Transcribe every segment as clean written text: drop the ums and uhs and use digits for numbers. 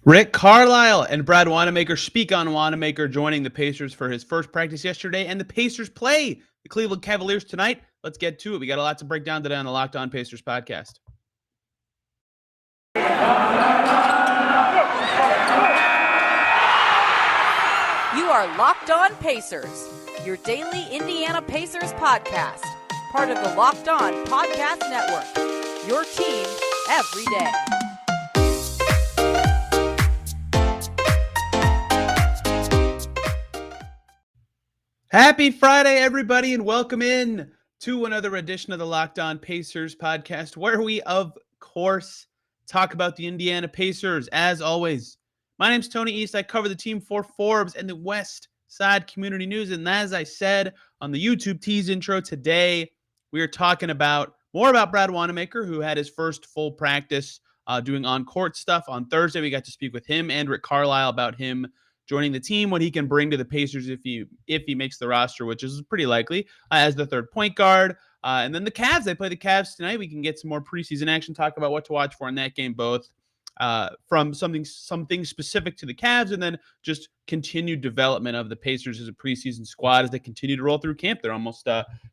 Rick Carlisle and Brad Wanamaker speak on Wanamaker joining the Pacers for his first practice yesterday, and the Pacers play the Cleveland Cavaliers tonight. Let's get to it. We got a lot to break down today on the Locked On Pacers podcast. You are Locked On Pacers, your daily Indiana Pacers podcast, part of the Locked On Podcast Network, your team every day. Happy Friday, everybody, and welcome in to another edition of the Locked On Pacers podcast, where we, of course, talk about the Indiana Pacers. As always, my name's Tony East. I cover the team for Forbes and the West Side Community News. And as I said on the YouTube tease intro today, we are talking more about Brad Wanamaker, who had his first full practice doing on-court stuff. On Thursday, we got to speak with him and Rick Carlisle about him joining the team, what he can bring to the Pacers if he makes the roster, which is pretty likely, as the third point guard. And then the Cavs, they play the Cavs tonight. We can get some more preseason action, talk about what to watch for in that game, both from something specific to the Cavs and then just continued development of the Pacers as a preseason squad as they continue to roll through camp. They're almost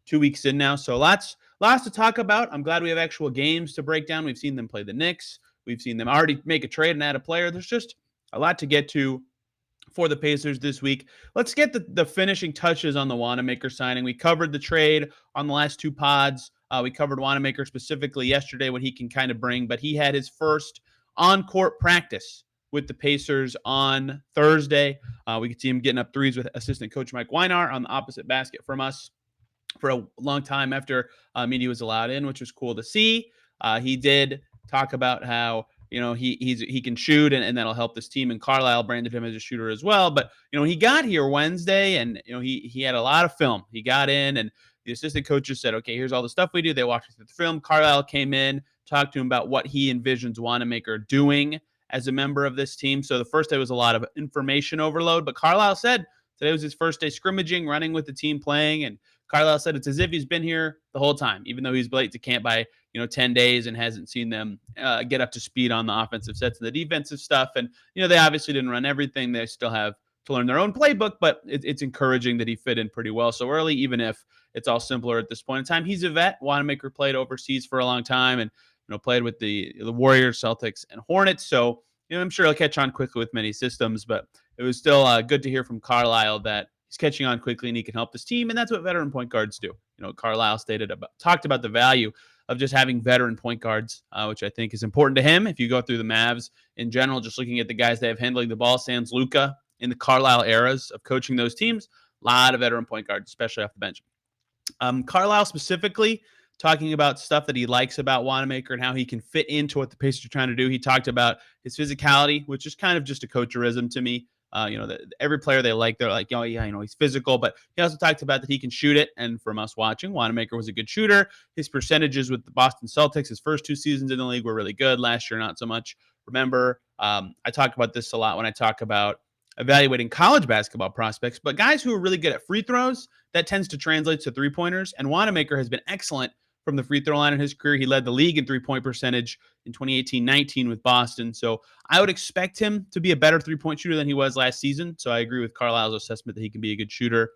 2 weeks in now, so lots to talk about. I'm glad we have actual games to break down. We've seen them play the Knicks. We've seen them already make a trade and add a player. There's just a lot to get to for the Pacers this week. Let's get the finishing touches on the Wanamaker signing. We covered the trade on the last two pods. We covered Wanamaker specifically yesterday, what he can kind of bring, but he had his first on-court practice with the Pacers on Thursday. We could see him getting up threes with assistant coach Mike Weinar on the opposite basket from us for a long time after media was allowed in, which was cool to see. He did talk about how he can shoot and that'll help this team. And Carlisle branded him as a shooter as well. But, he got here Wednesday and, he had a lot of film. He got in and the assistant coach just said, okay, here's all the stuff we do. They walked through the film. Carlisle came in, talked to him about what he envisions Wanamaker doing as a member of this team. So the first day was a lot of information overload, but Carlisle said today was his first day scrimmaging, running with the team, playing. And Carlisle said it's as if he's been here the whole time, even though he's late to camp by 10 days and hasn't seen them get up to speed on the offensive sets and the defensive stuff. And, they obviously didn't run everything. They still have to learn their own playbook, but it's encouraging that he fit in pretty well so early, even if it's all simpler at this point in time. He's a vet. Wanamaker played overseas for a long time and, played with the Warriors, Celtics, and Hornets. So, I'm sure he'll catch on quickly with many systems, but it was still good to hear from Carlisle that he's catching on quickly and he can help this team. And that's what veteran point guards do. Carlisle talked about the value of just having veteran point guards, which I think is important to him. If you go through the Mavs in general, just looking at the guys they have handling the ball, sans Luka in the Carlisle eras of coaching those teams, a lot of veteran point guards, especially off the bench. Carlisle specifically talking about stuff that he likes about Wanamaker and how he can fit into what the Pacers are trying to do. He talked about his physicality, which is kind of just a coacherism to me. Every player they're like, oh yeah, he's physical, but he also talked about that he can shoot it. And from us watching, Wanamaker was a good shooter. His percentages with the Boston Celtics, his first two seasons in the league were really good. Last year, not so much. Remember, I talk about this a lot when I talk about evaluating college basketball prospects, but guys who are really good at free throws, that tends to translate to three-pointers. And Wanamaker has been excellent from the free throw line in his career. He led the league in three-point percentage in 2018-19 with Boston. So I would expect him to be a better three-point shooter than he was last season. So I agree with Carlisle's assessment that he can be a good shooter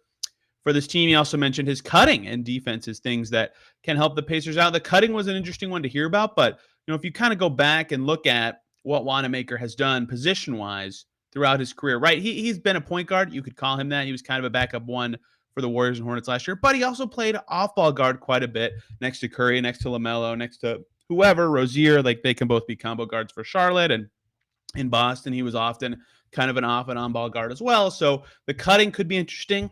for this team. He also mentioned his cutting and defense as things that can help the Pacers out. The cutting was an interesting one to hear about, but if you kind of go back and look at what Wanamaker has done position-wise throughout his career, right? He's been a point guard. You could call him that. He was kind of a backup one for the Warriors and Hornets last year, but he also played off-ball guard quite a bit next to Curry, next to LaMelo, next to whoever, Rozier. Like, they can both be combo guards for Charlotte, and in Boston, he was often kind of an off and on-ball guard as well. So the cutting could be interesting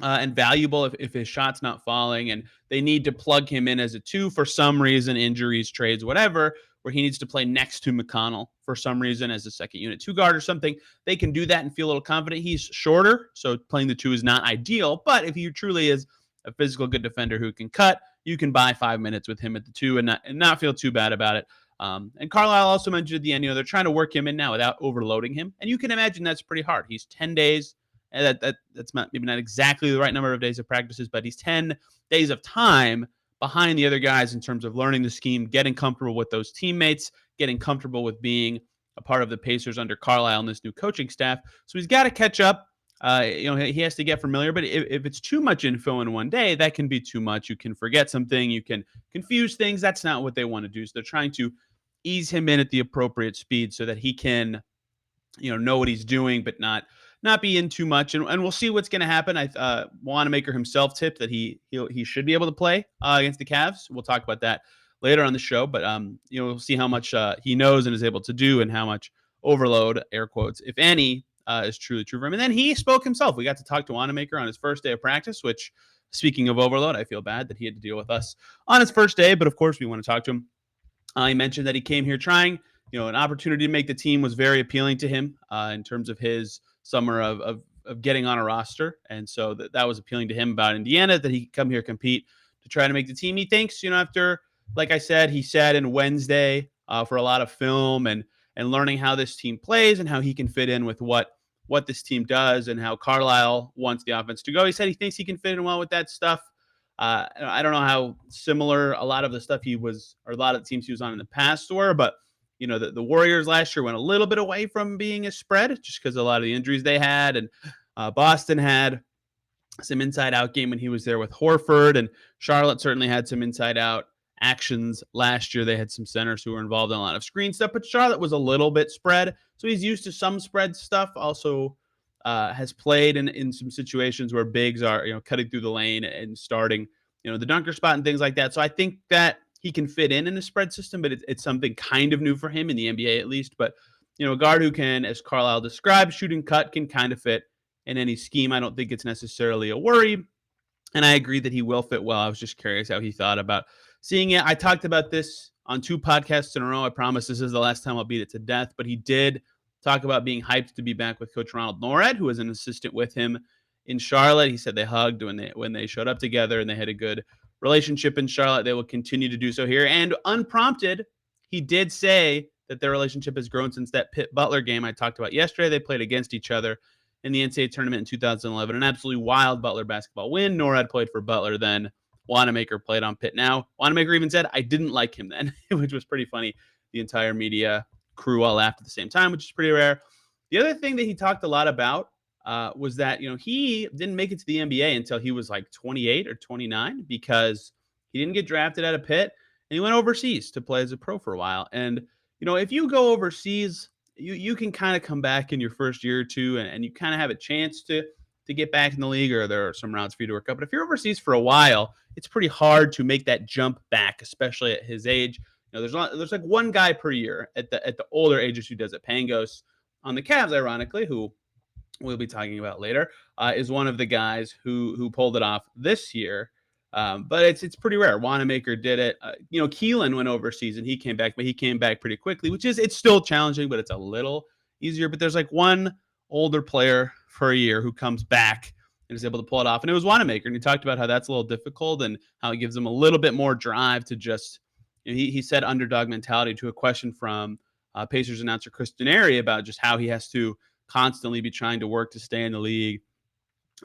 and valuable if his shot's not falling, and they need to plug him in as a two for some reason, injuries, trades, whatever, where he needs to play next to McConnell for some reason as a second unit two guard or something. They can do that and feel a little confident. He's shorter, so playing the two is not ideal, but if he truly is a physical good defender who can cut, you can buy 5 minutes with him at the two and not feel too bad about it. And Carlisle also mentioned at the end, they're trying to work him in now without overloading him. And you can imagine that's pretty hard. He's 10 days. And that's maybe not exactly the right number of days of practices, but he's 10 days of time behind the other guys in terms of learning the scheme, getting comfortable with those teammates, getting comfortable with being a part of the Pacers under Carlisle and this new coaching staff. So he's got to catch up. He has to get familiar, but if it's too much info in one day, that can be too much. You can forget something, you can confuse things. That's not what they want to do. So they're trying to ease him in at the appropriate speed so that he can, know what he's doing, but not be in too much. And we'll see what's going to happen. Wanamaker himself tipped that he should be able to play against the Cavs. We'll talk about that later on the show, but we'll see how much he knows and is able to do, and how much overload, air quotes, if any, is truly true for him. And then he spoke himself. We got to talk to Wanamaker on his first day of practice, which, speaking of overload, I feel bad that he had to deal with us on his first day, but of course we want to talk to him. He mentioned that he came here trying, an opportunity to make the team was very appealing to him in terms of his summer of getting on a roster. And so that was appealing to him about Indiana, that he could come here, compete to try to make the team. He thinks, after, like I said, he sat in Wednesday for a lot of film and learning how this team plays and how he can fit in with what this team does and how Carlisle wants the offense to go. He said he thinks he can fit in well with that stuff. I don't know how similar a lot of the stuff or a lot of the teams he was on in the past were, but the Warriors last year went a little bit away from being a spread just because a lot of the injuries they had, and Boston had some inside-out game when he was there with Horford, and Charlotte certainly had some inside-out actions last year. They had some centers who were involved in a lot of screen stuff, but Charlotte was a little bit spread, so he's used to some spread stuff. Also has played in some situations where bigs are cutting through the lane and starting the dunker spot and things like that. So I think that he can fit in the spread system, but it's something kind of new for him in the NBA at least. But a guard who can, as Carlisle described, shoot and cut, can kind of fit in any scheme. I don't think it's necessarily a worry, and I agree that he will fit well. I was just curious how he thought about seeing it. I talked about this on 2 podcasts in a row. I promise this is the last time I'll beat it to death, but he did talk about being hyped to be back with Coach Ronald Norred, who was an assistant with him in Charlotte. He said they hugged when they showed up together, and they had a good relationship in Charlotte. They will continue to do so here. And unprompted, he did say that their relationship has grown since that Pitt Butler game I talked about yesterday. They played against each other in the NCAA tournament in 2011, an absolutely wild Butler basketball win. Norred played for Butler then. Wanamaker played on Pitt now. Wanamaker even said, I didn't like him then, which was pretty funny. The entire media crew all laughed at the same time, which is pretty rare. The other thing that he talked a lot about was that, he didn't make it to the NBA until he was like 28 or 29 because he didn't get drafted out of Pitt, and he went overseas to play as a pro for a while. And, if you go overseas, you can kind of come back in your first year or two, and you kind of have a chance to get back in the league, or there are some routes for you to work up. But if you're overseas for a while, it's pretty hard to make that jump back, especially at his age. There's like one guy per year at the older ages who does it. Pangos on the Cavs, ironically, who we'll be talking about later, is one of the guys who pulled it off this year. But it's pretty rare. Wanamaker did it. Keelan went overseas and he came back, but he came back pretty quickly, it's still challenging, but it's a little easier. But there's like one older player for a year who comes back and is able to pull it off. And it was Wanamaker. And he talked about how that's a little difficult and how it gives him a little bit more drive to just, he said underdog mentality to a question from Pacers announcer Chris Denari about just how he has to constantly be trying to work to stay in the league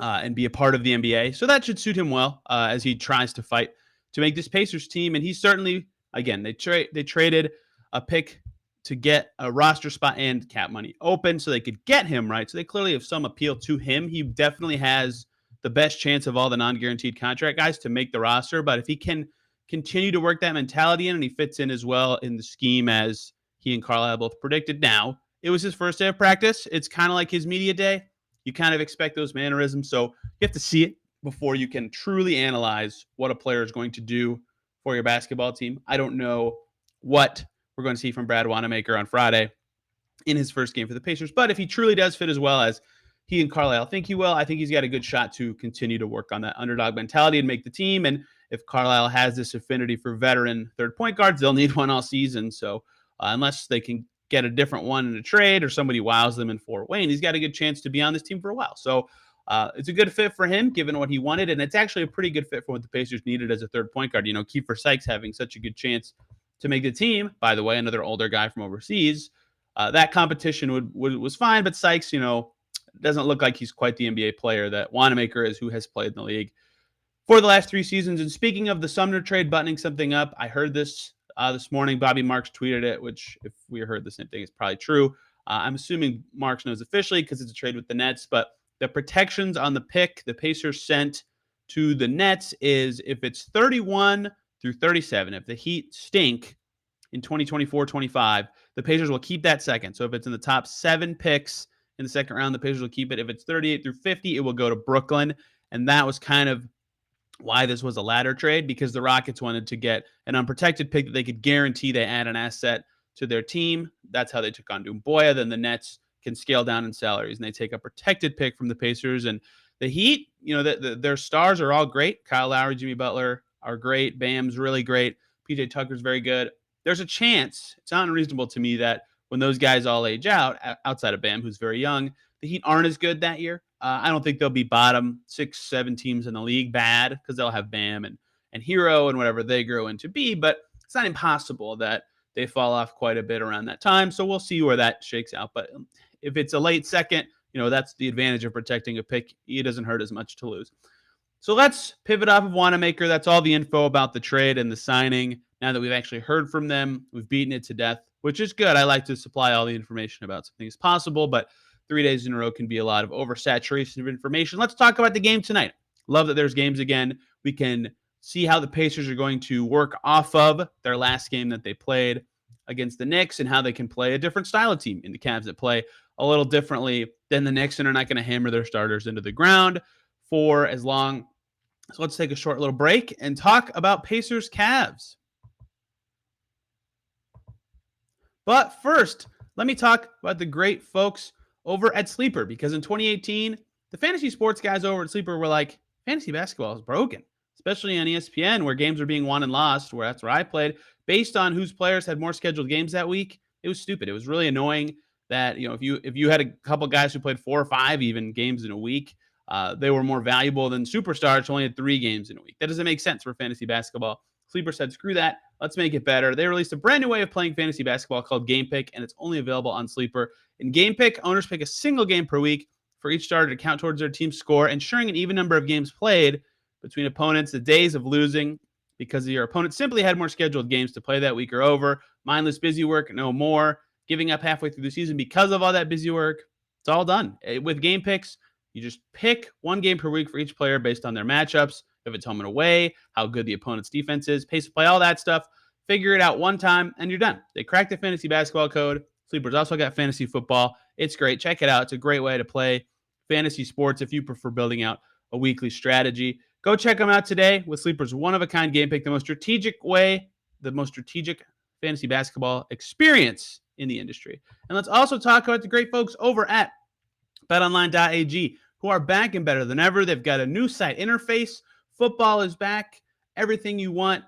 and be a part of the NBA. So that should suit him well as he tries to fight to make this Pacers team. And he certainly, again, they traded a pick to get a roster spot and cap money open so they could get him, right? So they clearly have some appeal to him. He definitely has the best chance of all the non-guaranteed contract guys to make the roster. But if he can continue to work that mentality in and he fits in as well in the scheme as he and Carlisle both predicted. Now, it was his first day of practice. It's kind of like his media day. You kind of expect those mannerisms. So you have to see it before you can truly analyze what a player is going to do for your basketball team. I don't know what we're going to see from Brad Wanamaker on Friday in his first game for the Pacers. But if he truly does fit as well as he and Carlisle think he will, I think he's got a good shot to continue to work on that underdog mentality and make the team. And if Carlisle has this affinity for veteran third point guards, they'll need one all season. So unless they can get a different one in a trade or somebody wows them in Fort Wayne, he's got a good chance to be on this team for a while. So it's a good fit for him given what he wanted. And it's actually a pretty good fit for what the Pacers needed as a third point guard. Kiefer Sykes having such a good chance to make the team. By the way, another older guy from overseas. That competition was fine, but Sykes, doesn't look like he's quite the NBA player that Wanamaker is, who has played in the league for the last 3 seasons. And speaking of the Sumner trade buttoning something up, I heard this this morning. Bobby Marks tweeted it, which if we heard the same thing, it's probably true. I'm assuming Marks knows officially because it's a trade with the Nets, but the protections on the pick the Pacers sent to the Nets is if it's 31 through 37, if the Heat stink in 2024-25, the Pacers will keep that second. So if it's in the top 7 picks in the second round, the Pacers will keep it. If it's 38 through 50, it will go to Brooklyn. And that was kind of why this was a ladder trade, because the Rockets wanted to get an unprotected pick that they could guarantee they add an asset to their team. That's how they took on Doumbouya. Then the Nets can scale down in salaries, and they take a protected pick from the Pacers. And the Heat, their stars are all great. Kyle Lowry, Jimmy Butler are great. Bam's really great. PJ Tucker's very good. There's a chance, it's not unreasonable to me, that when those guys all age out, outside of Bam, who's very young, the Heat aren't as good that year. I don't think they'll be bottom 6-7 teams in the league bad, because they'll have Bam and Hero and whatever they grow into be, but it's not impossible that they fall off quite a bit around that time. So we'll see where that shakes out. But if it's a late second, that's the advantage of protecting a pick. It doesn't hurt as much to lose. So let's pivot off of Wanamaker. That's all the info about the trade and the signing. Now that we've actually heard from them, we've beaten it to death, which is good. I like to supply all the information about something as possible, but 3 days in a row can be a lot of oversaturation of information. Let's talk about the game tonight. Love that there's games again. We can see how the Pacers are going to work off of their last game that they played against the Knicks, and how they can play a different style of team in the Cavs that play a little differently than the Knicks and are not going to hammer their starters into the ground for as long. So let's take a short little break and talk about Pacers Cavs. But first, let me talk about the great folks over at Sleeper, because in 2018, the fantasy sports guys over at Sleeper were like, fantasy basketball is broken, especially on ESPN, where games are being won and lost, where that's where I played, based on whose players had more scheduled games that week. It was stupid. It was really annoying that, if you had a couple guys who played 4 or 5 even games in a week, they were more valuable than superstars who only had 3 games in a week. That doesn't make sense for fantasy basketball. Sleeper said, screw that. Let's make it better. They released a brand new way of playing fantasy basketball called Game Pick, and it's only available on Sleeper. In Game Pick, owners pick a single game per week for each starter to count towards their team's score, ensuring an even number of games played between opponents. The days of losing because your opponent simply had more scheduled games to play that week are over. Mindless busy work, no more. Giving up halfway through the season because of all that busy work, it's all done. With Game Picks, you just pick 1 game per week for each player based on their matchups, if it's home and away, how good the opponent's defense is, pace of play, all that stuff. Figure it out one time, and you're done. They cracked the fantasy basketball code. Sleeper's also got fantasy football. It's great. Check it out. It's a great way to play fantasy sports if you prefer building out a weekly strategy. Go check them out today with Sleeper's one-of-a-kind Game Pick, the most strategic fantasy basketball experience in the industry. And let's also talk about the great folks over at BetOnline.ag, who are back and better than ever. They've got a new site interface. Football is back. Everything you want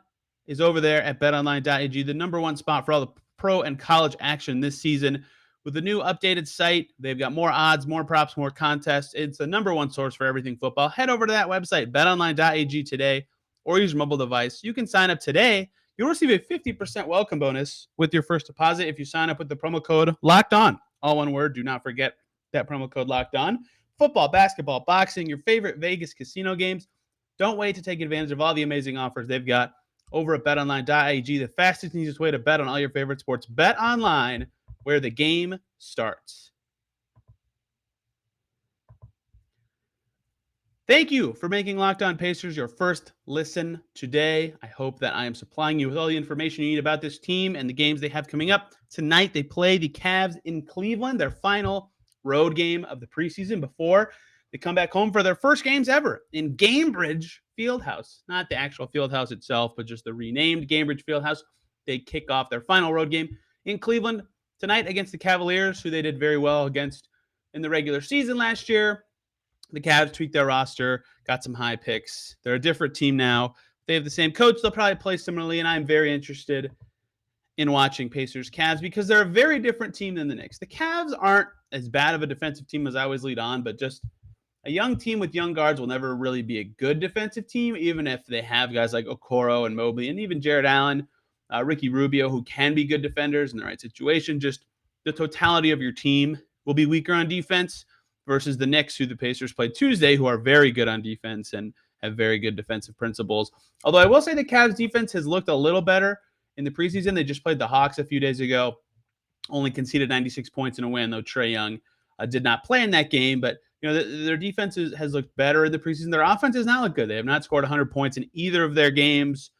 is over there at BetOnline.ag, the number one spot for all the pro and college action this season. With the new updated site, they've got more odds, more props, more contests. It's the number one source for everything football. Head over to that website, betonline.ag today, or use your mobile device. You can sign up today. You'll receive a 50% welcome bonus with your first deposit if you sign up with the promo code LOCKEDON. All one word. Do not forget that promo code LOCKEDON. Football, basketball, boxing, your favorite Vegas casino games. Don't wait to take advantage of all the amazing offers they've got over at betonline.ag, the fastest and easiest way to bet on all your favorite sports. Bet online, where the game starts. Thank you for making Locked On Pacers your first listen today. I hope that I am supplying you with all the information you need about this team and the games they have coming up. Tonight, they play the Cavs in Cleveland, their final road game of the preseason before they come back home for their first games ever in Gainbridge Fieldhouse. Not the actual Fieldhouse itself, but just the renamed Gainbridge Fieldhouse. They kick off their final road game in Cleveland tonight against the Cavaliers, who they did very well against in the regular season last year. The Cavs tweaked their roster, got some high picks. They're a different team now. They have the same coach. They'll probably play similarly, and I'm very interested in watching Pacers Cavs because they're a very different team than the Knicks. The Cavs aren't as bad of a defensive team as I always lead on, but just a young team with young guards will never really be a good defensive team, even if they have guys like Okoro and Mobley and even Jared Allen, Ricky Rubio, who can be good defenders in the right situation. Just the totality of your team will be weaker on defense versus the Knicks, who the Pacers played Tuesday, who are very good on defense and have very good defensive principles. Although I will say the Cavs defense has looked a little better in the preseason. They just played the Hawks a few days ago, only conceded 96 points in a win, though Trae Young did not play in that game. But their defense has looked better in the preseason. Their offense has not looked good. They have not scored 100 points in either of their games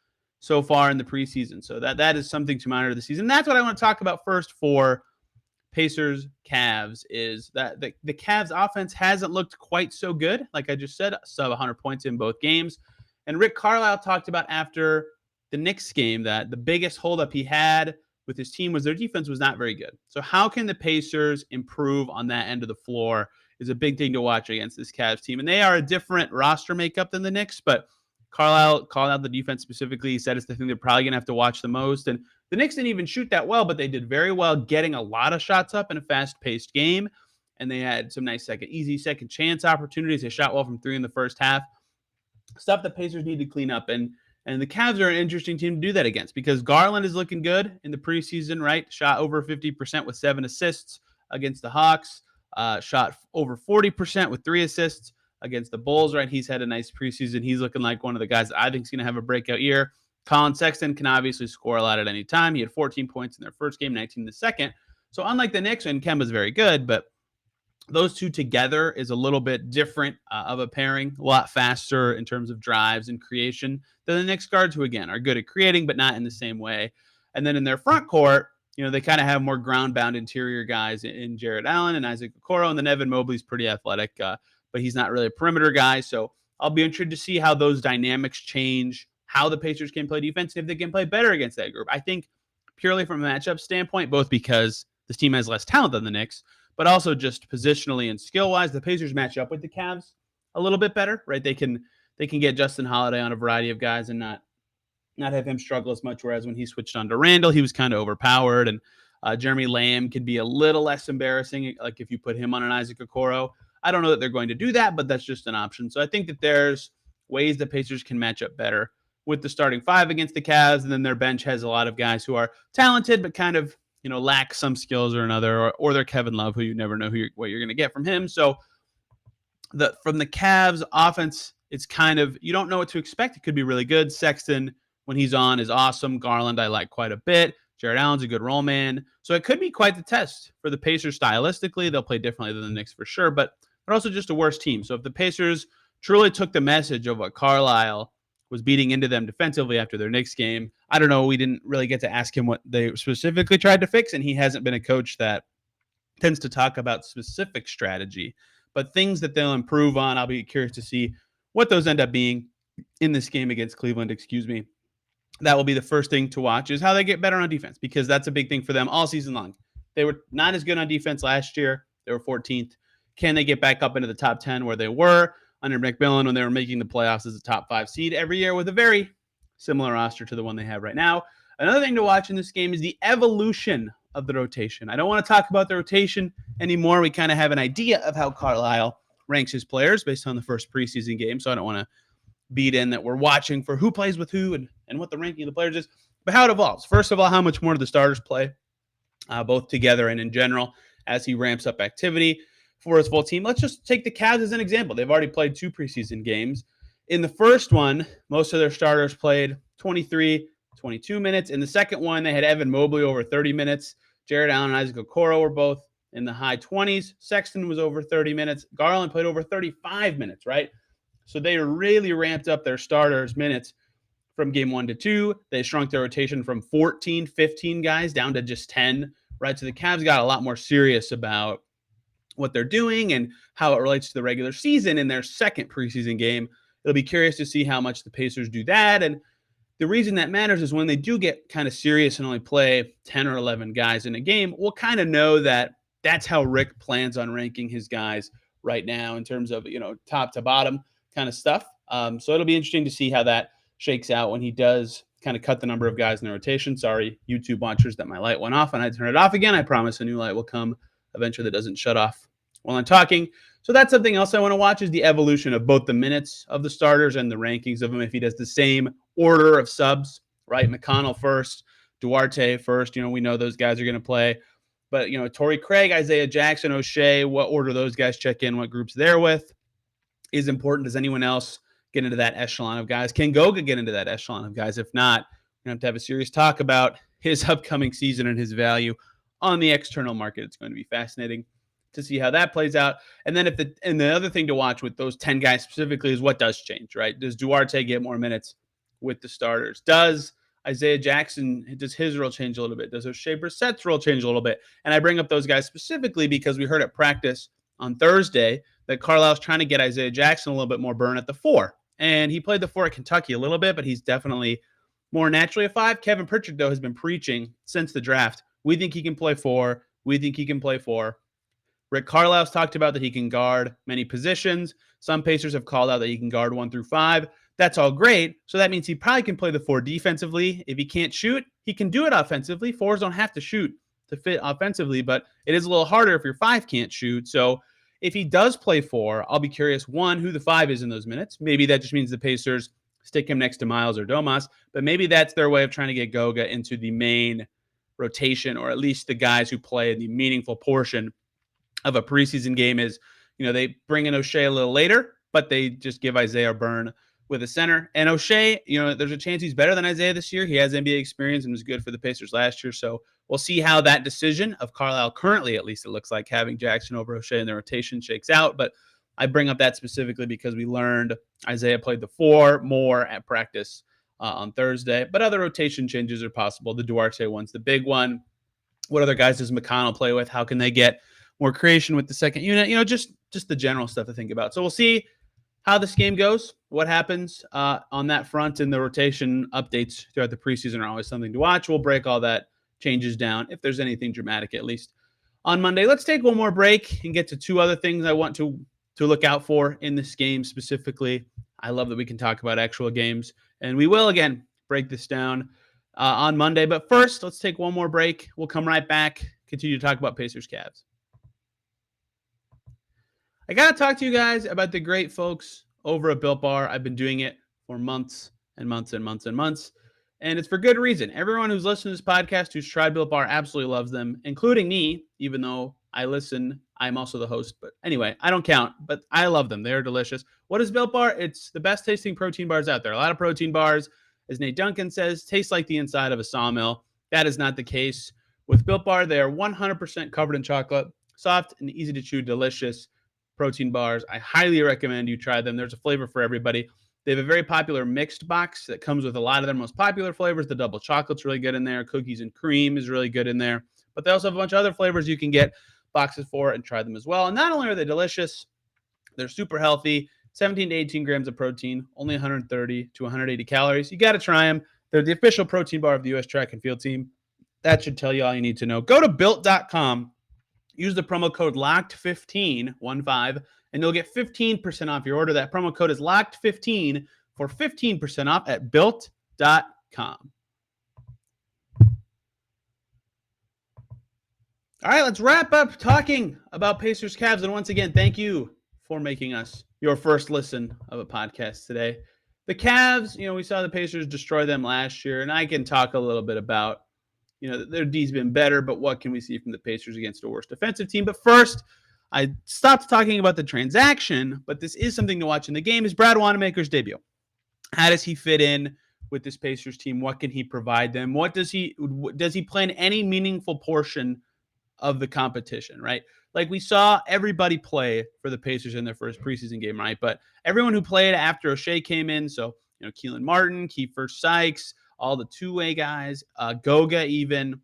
so far in the preseason. So that is something to monitor this season. That's what I want to talk about first for Pacers Cavs, is that the Cavs offense hasn't looked quite so good. Like I just said, sub 100 points in both games. And Rick Carlisle talked about after the Knicks game that the biggest holdup he had with his team was their defense was not very good. So how can the Pacers improve on that end of the floor is a big thing to watch against this Cavs team. And they are a different roster makeup than the Knicks, but Carlisle called out the defense specifically. He said it's the thing they're probably going to have to watch the most. And the Knicks didn't even shoot that well, but they did very well getting a lot of shots up in a fast-paced game. And they had some nice easy second chance opportunities. They shot well from three in the first half. Stuff the Pacers need to clean up. And the Cavs are an interesting team to do that against because Garland is looking good in the preseason, right? Shot over 50% with 7 assists against the Hawks. Shot over 40% with 3 assists against the Bulls, right? He's had a nice preseason. He's looking like one of the guys that I think is going to have a breakout year. Colin Sexton can obviously score a lot at any time. He had 14 points in their first game, 19 in the second. So unlike the Knicks, and Kemba's very good, but those two together is a little bit different of a pairing, a lot faster in terms of drives and creation than the Knicks guards, who, again, are good at creating, but not in the same way. And then in their front court, they kind of have more ground-bound interior guys in Jarrett Allen and Isaac Okoro, and then Evan Mobley's pretty athletic, but he's not really a perimeter guy. So I'll be interested to see how those dynamics change, how the Pacers can play defense, and if they can play better against that group. I think purely from a matchup standpoint, both because this team has less talent than the Knicks, but also just positionally and skill-wise, the Pacers match up with the Cavs a little bit better, right? They can get Justin Holiday on a variety of guys and not have him struggle as much, whereas when he switched on to Randall, he was kind of overpowered, and Jeremy Lamb could be a little less embarrassing, like if you put him on an Isaac Okoro. I don't know that they're going to do that, but that's just an option. So I think that there's ways the Pacers can match up better with the starting 5 against the Cavs, and then their bench has a lot of guys who are talented but kind of lack some skills or another, or they're Kevin Love, who you never know what you're going to get from him. So from the Cavs offense, it's kind of, you don't know what to expect. It could be really good. Sexton, when he's on, is awesome. Garland, I like quite a bit. Jarrett Allen's a good role man. So it could be quite the test for the Pacers stylistically. They'll play differently than the Knicks for sure, but they're also just a worse team. So if the Pacers truly took the message of what Carlisle was beating into them defensively after their Knicks game, I don't know. We didn't really get to ask him what they specifically tried to fix, and he hasn't been a coach that tends to talk about specific strategy, but things that they'll improve on. I'll be curious to see what those end up being in this game against Cleveland, That will be the first thing to watch, is how they get better on defense, because that's a big thing for them all season long. They were not as good on defense last year. They were 14th. Can they get back up into the top 10 where they were under McMillan when they were making the playoffs as a top 5 seed every year with a very similar roster to the one they have right now? Another thing to watch in this game is the evolution of the rotation. I don't want to talk about the rotation anymore. We kind of have an idea of how Carlisle ranks his players based on the first preseason game, so I don't want to beat in that we're watching for who plays with who and what the ranking of the players is, but how it evolves. First of all, how much more do the starters play, both together and in general, as he ramps up activity for his full team. Let's just take the Cavs as an example. They've already played 2 preseason games. In the first one, most of their starters played 23, 22 minutes. In the second one, they had Evan Mobley over 30 minutes. Jarrett Allen and Isaac Okoro were both in the high 20s. Sexton was over 30 minutes. Garland played over 35 minutes, right? So they really ramped up their starters' minutes from game 1 to 2. They shrunk their rotation from 14, 15 guys down to just 10, right? So the Cavs got a lot more serious about what they're doing and how it relates to the regular season in their second preseason game. It'll be curious to see how much the Pacers do that. And the reason that matters is when they do get kind of serious and only play 10 or 11 guys in a game, we'll kind of know that that's how Rick plans on ranking his guys right now in terms of, top to bottom kind of stuff. So it'll be interesting to see how that shakes out when he does kind of cut the number of guys in the rotation. Sorry, YouTube watchers, that my light went off and I turn it off again. I promise a new light will come eventually that doesn't shut off while I'm talking. So that's something else I want to watch, is the evolution of both the minutes of the starters and the rankings of them. If he does the same order of subs, right? McConnell first, Duarte first. We know those guys are going to play. But, Torrey Craig, Isaiah Jackson, O'Shea, what order those guys check in, what groups they're with is important. Does anyone else get into that echelon of guys? Can Goga get into that echelon of guys? If not, going to have a serious talk about his upcoming season and his value on the external market. It's going to be fascinating to see how that plays out. And then the other thing to watch with those 10 guys specifically is what does change, right? Does Duarte get more minutes with the starters? Does Isaiah Jackson, does his role change a little bit? Does O'Shea Brissett's role change a little bit? And I bring up those guys specifically because we heard at practice on Thursday that Carlisle's trying to get Isaiah Jackson a little bit more burn at the 4. And he played the 4 at Kentucky a little bit, but he's definitely more naturally a 5. Kevin Pritchard, though, has been preaching since the draft. We think he can play 4. We think he can play 4. Rick Carlisle's talked about that he can guard many positions. Some Pacers have called out that he can guard 1 through 5. That's all great. So that means he probably can play the 4 defensively. If he can't shoot, he can do it offensively. 4s don't have to shoot to fit offensively, but it is a little harder if your 5 can't shoot. So if he does play 4, I'll be curious, 1, who the 5 is in those minutes. Maybe that just means the Pacers stick him next to Miles or Domas, but maybe that's their way of trying to get Goga into the main rotation, or at least the guys who play in the meaningful portion of a preseason game. Is, they bring in O'Shea a little later, but they just give Isaiah a burn with a center. And O'Shea, there's a chance he's better than Isaiah this year. He has NBA experience and was good for the Pacers last year. So we'll see how that decision of Carlisle, currently at least it looks like, having Jackson over O'Shea in the rotation shakes out. But I bring up that specifically because we learned Isaiah played the 4 more at practice on Thursday. But other rotation changes are possible. The Duarte one's the big one. What other guys does McConnell play with? How can they get more creation with the second unit? Just the general stuff to think about. So we'll see how this game goes, what happens on that front, and the rotation updates throughout the preseason are always something to watch. We'll break all that changes down, if there's anything dramatic, at least on Monday. Let's take one more break and get to 2 other things I want to look out for in this game specifically. I love that we can talk about actual games, and we will, again, break this down on Monday. But first, let's take one more break. We'll come right back, continue to talk about Pacers Cavs. I got to talk to you guys about the great folks over at Built Bar. I've been doing it for months and months and months and months, and it's for good reason. Everyone who's listened to this podcast who's tried Built Bar absolutely loves them, including me, even though I listen. I'm also the host, but anyway, I don't count, but I love them. They're delicious. What is Built Bar? It's the best tasting protein bars out there. A lot of protein bars, as Nate Duncan says, taste like the inside of a sawmill. That is not the case with Built Bar. They are 100% covered in chocolate, soft and easy to chew, delicious protein bars. I highly recommend you try them. There's a flavor for everybody. They have a very popular mixed box that comes with a lot of their most popular flavors. The double chocolate's really good in there. Cookies and cream is really good in there. But they also have a bunch of other flavors you can get boxes for and try them as well. And not only are they delicious, they're super healthy. 17 to 18 grams of protein, only 130 to 180 calories. You got to try them. They're the official protein bar of the U.S. track and field team. That should tell you all you need to know. Go to Built.com. Use the promo code LOCKED15, 1-5, and you'll get 15% off your order. That promo code is LOCKED15 for 15% off at Built.com. All right, let's wrap up talking about Pacers Cavs. And once again, thank you for making us your first listen of a podcast today. The Cavs, we saw the Pacers destroy them last year, and I can talk a little bit about their D's been better, but what can we see from the Pacers against a worse defensive team? But first, I stopped talking about the transaction, but this is something to watch in the game, is Brad Wanamaker's debut. How does he fit in with this Pacers team? What can he provide them? What does he play in any meaningful portion of the competition, right? Like we saw everybody play for the Pacers in their first preseason game, right? But everyone who played after O'Shea came in, so Keelan Martin, Kiefer Sykes, all the two-way guys, Goga even,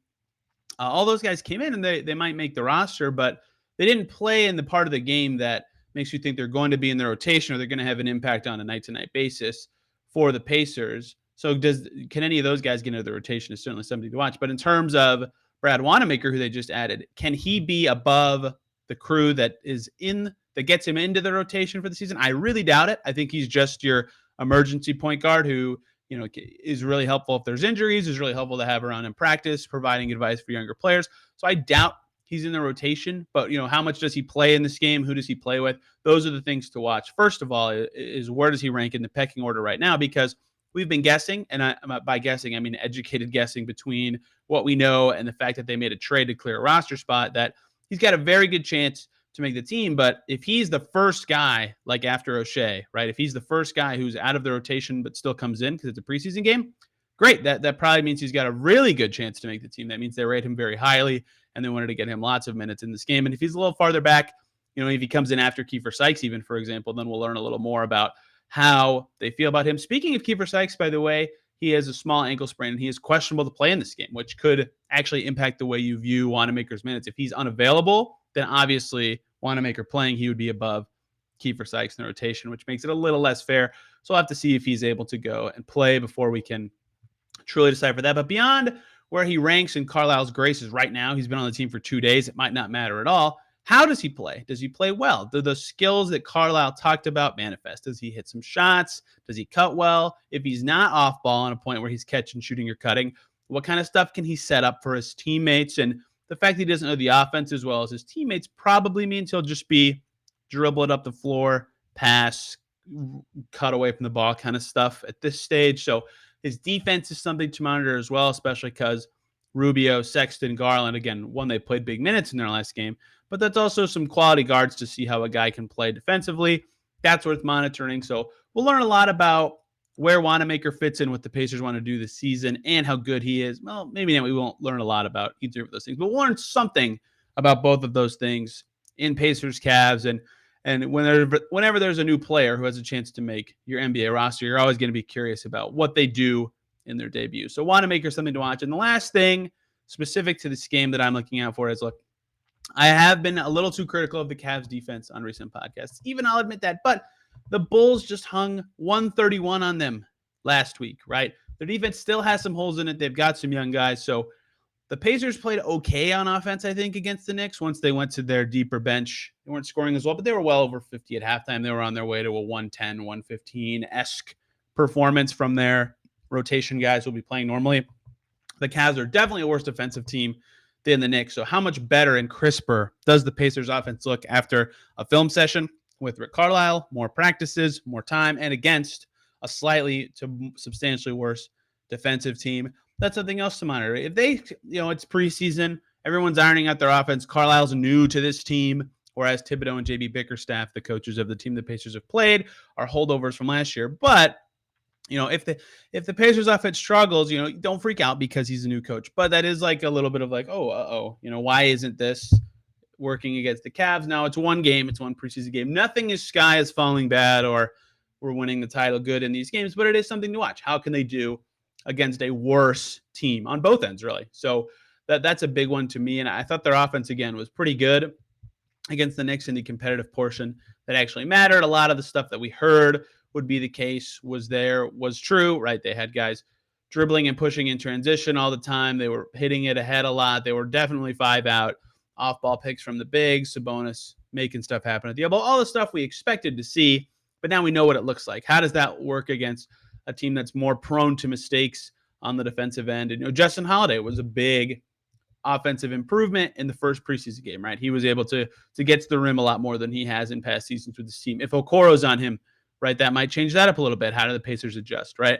all those guys came in and they might make the roster, but they didn't play in the part of the game that makes you think they're going to be in the rotation or they're going to have an impact on a night-to-night basis for the Pacers. So can any of those guys get into the rotation is certainly something to watch. But in terms of Brad Wanamaker, who they just added, can he be above the crew that gets him into the rotation for the season? I really doubt it. I think he's just your emergency point guard who is really helpful if there's injuries, is really helpful to have around in practice, providing advice for younger players. So I doubt he's in the rotation, but how much does he play in this game? Who does he play with? Those are the things to watch. First of all, is where does he rank in the pecking order right now? Because we've been guessing, and by guessing, I mean educated guessing between what we know and the fact that they made a trade to clear a roster spot, that he's got a very good chance to make the team. But if he's the first guy, like after O'Shea, right? If he's the first guy who's out of the rotation but still comes in because it's a preseason game, great. That probably means he's got a really good chance to make the team. That means they rate him very highly, and they wanted to get him lots of minutes in this game. And if he's a little farther back, if he comes in after Kiefer Sykes, even, for example, then we'll learn a little more about how they feel about him. Speaking of Kiefer Sykes, by the way, he has a small ankle sprain, and he is questionable to play in this game, which could actually impact the way you view Wanamaker's minutes. If he's unavailable, then obviously Wanamaker playing, he would be above Kiefer Sykes in the rotation, which makes it a little less fair. So we'll have to see if he's able to go and play before we can truly decipher that. But beyond where he ranks in Carlisle's graces right now, he's been on the team for 2 days. It might not matter at all. How does he play? Does he play well? Do the skills that Carlisle talked about manifest? Does he hit some shots? Does he cut well? If he's not off ball on a point where he's catching, shooting, or cutting, what kind of stuff can he set up for his teammates? And the fact that he doesn't know the offense as well as his teammates probably means he'll just be dribble it up the floor, pass, cut away from the ball kind of stuff at this stage. So his defense is something to monitor as well, especially because Rubio, Sexton, Garland, again, they played big minutes in their last game, but that's also some quality guards to see how a guy can play defensively. That's worth monitoring. So we'll learn a lot about where Wanamaker fits in, what the Pacers want to do this season, and how good he is. Well, maybe we won't learn a lot about either of those things, but we'll learn something about both of those things in Pacers Cavs. And whenever there's a new player who has a chance to make your NBA roster, you're always going to be curious about what they do in their debut. So Wanamaker is something to watch. And the last thing specific to this game that I'm looking out for is, look, I have been a little too critical of the Cavs defense on recent podcasts. Even I'll admit that. But the Bulls just hung 131 on them last week, right? Their defense still has some holes in it. They've got some young guys. So the Pacers played okay on offense, I think, against the Knicks once they went to their deeper bench. They weren't scoring as well, but they were well over 50 at halftime. They were on their way to a 110, 115-esque performance from their rotation guys who will be playing normally. The Cavs are definitely a worse defensive team than the Knicks. So how much better and crisper does the Pacers offense look after a film session with Rick Carlisle, more practices, more time, and against a slightly to substantially worse defensive team? That's something else to monitor. If they, it's preseason, everyone's ironing out their offense. Carlisle's new to this team, whereas Thibodeau and JB Bickerstaff, the coaches of the team the Pacers have played, are holdovers from last year. But if the Pacers offense struggles, don't freak out because he's a new coach. But that is like a little bit of like, why isn't this working against the Cavs? Now it's one game, it's one preseason game. Nothing is sky is falling bad or we're winning the title good in these games, but it is something to watch. How can they do against a worse team on both ends, really? So that's a big one to me. And I thought their offense, again, was pretty good against the Knicks in the competitive portion that actually mattered. A lot of the stuff that we heard would be the case was true, right? They had guys dribbling and pushing in transition all the time. They were hitting it ahead a lot. They were definitely 5 out, off-ball picks from the bigs, Sabonis making stuff happen at the elbow, all the stuff we expected to see, but now we know what it looks like. How does that work against a team that's more prone to mistakes on the defensive end? And Justin Holiday was a big offensive improvement in the first preseason game, right? He was able to get to the rim a lot more than he has in past seasons with this team. If Okoro's on him, right, that might change that up a little bit. How do the Pacers adjust, right?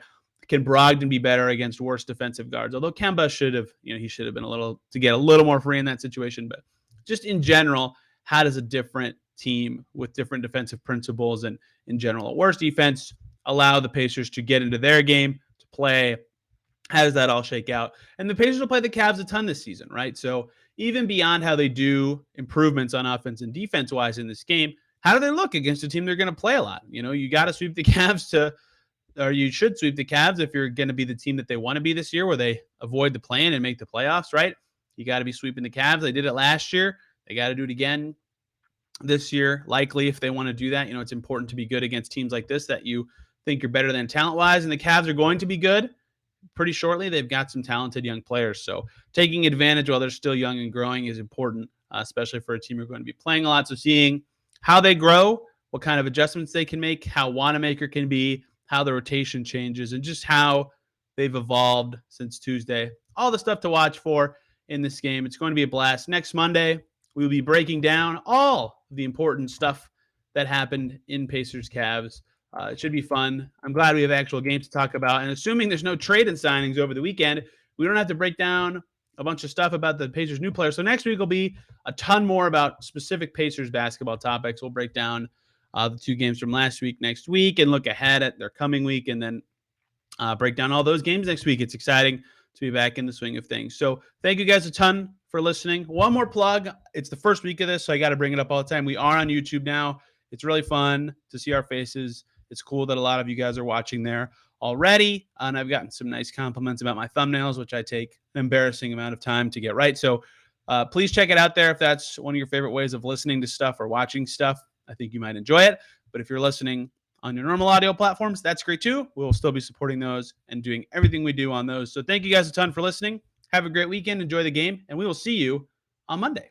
Can Brogdon be better against worse defensive guards? Although Kemba should have been to get a little more free in that situation. But just in general, how does a different team with different defensive principles and in general a worse defense allow the Pacers to get into their game, to play? How does that all shake out? And the Pacers will play the Cavs a ton this season, right? So even beyond how they do improvements on offense and defense-wise in this game, how do they look against a team they're going to play a lot? You got to sweep the Cavs or you should sweep the Cavs if you're going to be the team that they want to be this year, where they avoid the play-in and make the playoffs, right? You got to be sweeping the Cavs. They did it last year. They got to do it again this year, likely, if they want to do that. It's important to be good against teams like this that you think you're better than talent-wise, and the Cavs are going to be good pretty shortly. They've got some talented young players, so taking advantage while they're still young and growing is important, especially for a team you're going to be playing a lot. So seeing how they grow, what kind of adjustments they can make, how Wanamaker can be, how the rotation changes, and just how they've evolved since Tuesday. All the stuff to watch for in this game. It's going to be a blast. Next Monday, we'll be breaking down all the important stuff that happened in Pacers Cavs. It should be fun. I'm glad we have actual games to talk about. And assuming there's no trade and signings over the weekend, we don't have to break down a bunch of stuff about the Pacers' new players. So next week will be a ton more about specific Pacers basketball topics. We'll break down the 2 games from last week next week and look ahead at their coming week. And then break down all those games next week. It's exciting to be back in the swing of things. So thank you guys a ton for listening. One more plug. It's the first week of this, so I got to bring it up all the time. We are on YouTube now. It's really fun to see our faces. It's cool that a lot of you guys are watching there already. And I've gotten some nice compliments about my thumbnails, which I take an embarrassing amount of time to get right. So please check it out there if that's one of your favorite ways of listening to stuff or watching stuff. I think you might enjoy it. But if you're listening on your normal audio platforms, that's great too. We'll still be supporting those and doing everything we do on those. So thank you guys a ton for listening. Have a great weekend. Enjoy the game. And we will see you on Monday.